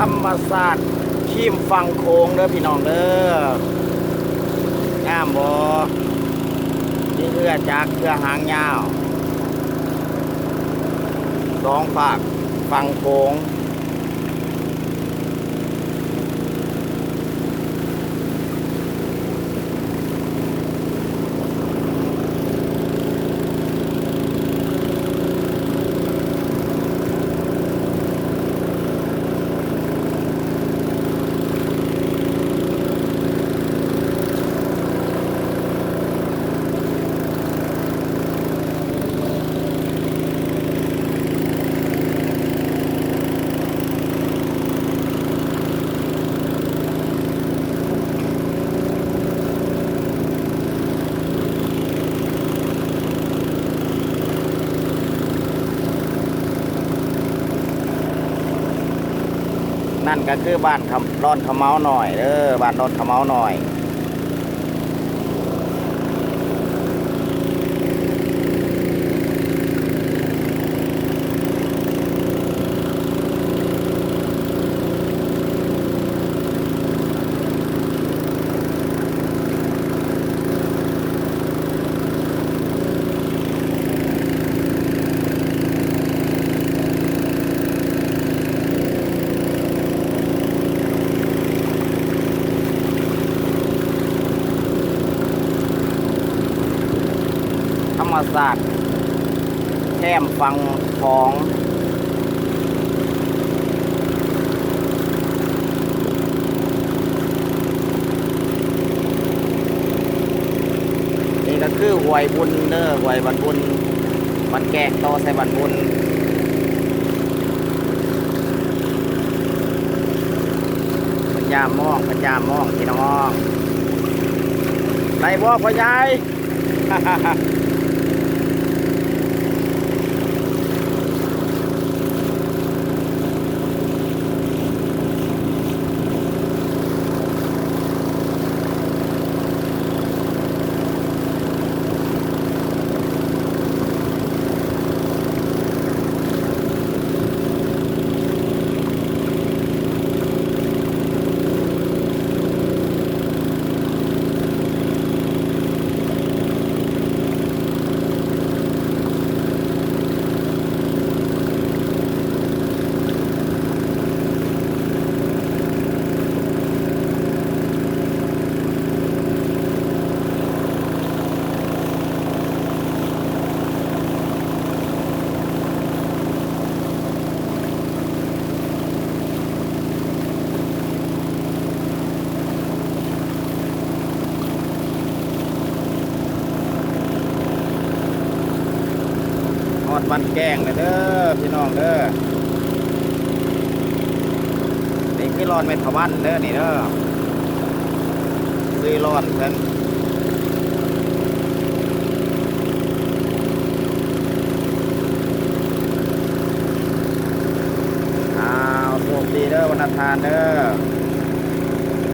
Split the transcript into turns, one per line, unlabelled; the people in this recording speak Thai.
ธรรมศาสตร์ทีมฟังโค้งเด้อพี่น้องเด้องามบ่นี่เรือจักรเรือหางยาวสองฝากฟังโค้งนั่นก็คือบ้านร้อนขะเมาหน่อยเด้อบ้านร้อนขะเมาหน่อยธรรมศาสตร์แคมฟังของนี่ก็คือหวยบุญเด้อหวยบันบุญมันแกะต่อใส่บันบุญพญามองพญามองพี่น้องได้บ่พ่อใหญ่ ฮอดมันแกงเลยเด้อพี่น้องเด้อนี่คือร้อนเม็ดขวันเด้อนี่เด้อซื้อร้อนเพิ่นอ้าวโชคดีเด้อวันอังคารเด้อ